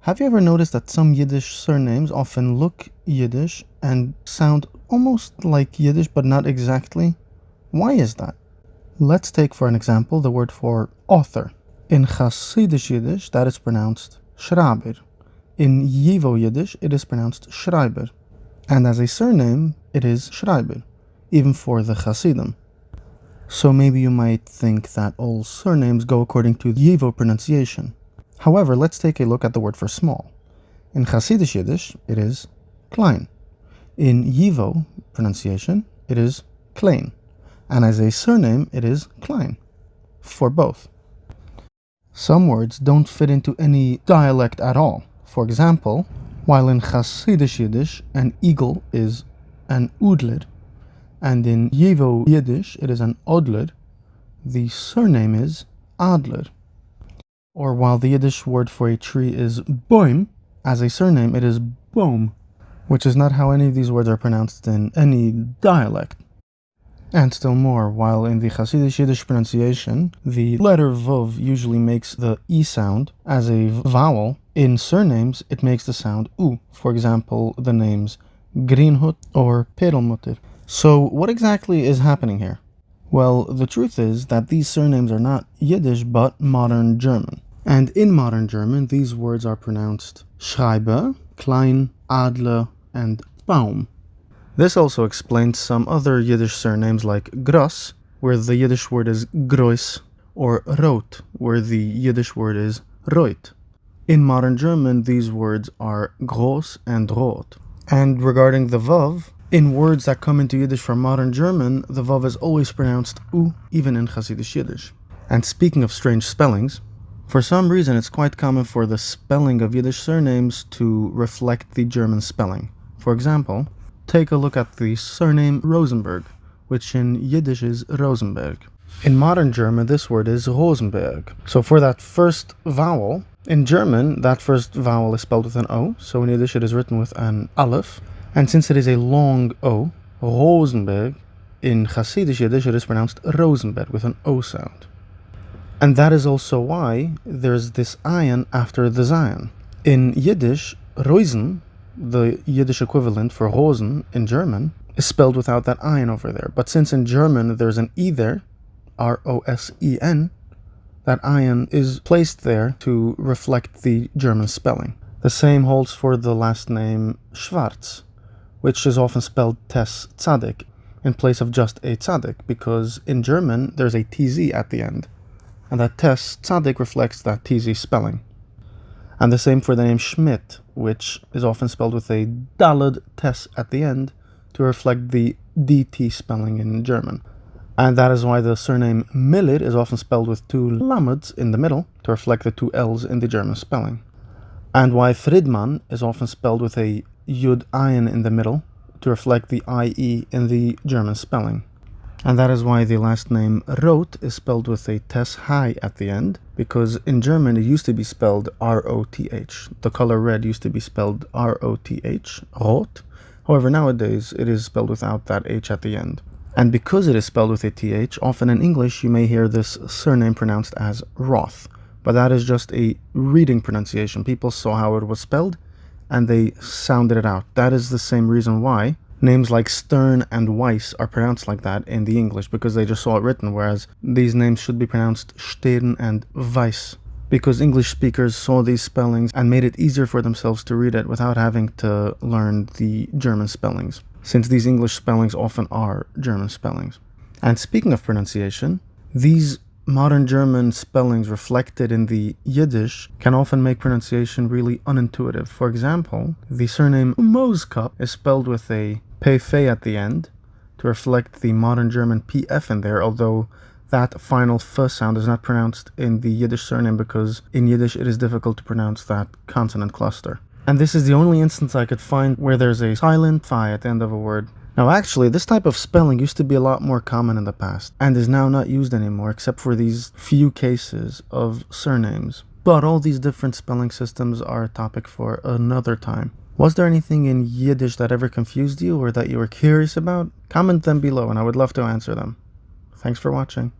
Have you ever noticed that some Yiddish surnames often look Yiddish and sound almost like Yiddish but not exactly? Why is that? Let's take for an example the word for author. In Hasidic Yiddish that is pronounced shraaber. In Yivo Yiddish it is pronounced shrayber. And as a surname it is shrayber, even for the Hasidim. So maybe you might think that all surnames go according to Yivo pronunciation. However, let's take a look at the word for small. In Hasidic Yiddish, it is klein. In Yivo pronunciation, it is klein. And as a surname, it is klein. For both. Some words don't fit into any dialect at all. For example, while in Hasidic Yiddish, an eagle is an uudler, and in Yivo Yiddish, it is an aadler, the surname is aadler. Or while the Yiddish word for a tree is boim, as a surname it is boom, which is not how any of these words are pronounced in any dialect. And still more, while in the Hasidic Yiddish pronunciation, the letter Vov usually makes the E sound as a vowel, in surnames it makes the sound U. For example, the names Greenhut or Perelmutter. So what exactly is happening here? Well, the truth is that these surnames are not Yiddish but modern German. And in modern German, these words are pronounced shrayber, klein, aadler, and baum. This also explains some other Yiddish surnames like Gross, where the Yiddish word is grois, or Rot, where the Yiddish word is Reut. In modern German, these words are groß and rot. And regarding the Vav, in words that come into Yiddish from modern German, the Vav is always pronounced U, even in Hasidic Yiddish. And speaking of strange spellings, for some reason it's quite common for the spelling of Yiddish surnames to reflect the German spelling. For example, take a look at the surname Rosenberg, which in Yiddish is Rosenberg. In modern German, this word is Rosenberg. So for that first vowel, in German, that first vowel is spelled with an O, so in Yiddish it is written with an aleph. And since it is a long O, Rosenberg, in Hasidic Yiddish it is pronounced Rosenberg with an O sound. And that is also why there's this ayin after the zayin. In Yiddish, Rosen, the Yiddish equivalent for Rosen in German, is spelled without that ayin over there. But since in German there's an E there, R-O-S-E-N, that ayin is placed there to reflect the German spelling. The same holds for the last name Schwarz, which is often spelled Tes Tzadik in place of just a Tzadik, because in German there's a TZ at the end, and that Tes Tzadik reflects that TZ spelling. And the same for the name Schmidt, which is often spelled with a Daled Tes at the end to reflect the DT spelling in German. And that is why the surname Miller is often spelled with two Lameds in the middle to reflect the two L's in the German spelling. And why Friedman is often spelled with a Yud Ayin in the middle to reflect the IE in the German spelling. And that is why the last name Rot is spelled with a Tes Hai at the end, because in German it used to be spelled R-O-T-H. The color red used to be spelled R-O-T-H, Rot. However, nowadays it is spelled without that H at the end. And because it is spelled with a TH, often in English you may hear this surname pronounced as Roth. But that is just a reading pronunciation. People saw how it was spelled and they sounded it out. That is the same reason why names like Stern and Weiss are pronounced like that in the English, because they just saw it written, whereas these names should be pronounced Stern and Weiss, because English speakers saw these spellings and made it easier for themselves to read it without having to learn the German spellings, since these English spellings often are German spellings. And speaking of pronunciation, these modern German spellings reflected in the Yiddish can often make pronunciation really unintuitive. For example, the surname Moskop is spelled with a P-F at the end to reflect the modern German PF in there, although that final F sound is not pronounced in the Yiddish surname because in Yiddish it is difficult to pronounce that consonant cluster. And this is the only instance I could find where there's a silent phi at the end of a word. Now actually, this type of spelling used to be a lot more common in the past, and is now not used anymore except for these few cases of surnames. But all these different spelling systems are a topic for another time. Was there anything in Yiddish that ever confused you or that you were curious about? Comment them below and I would love to answer them. Thanks for watching.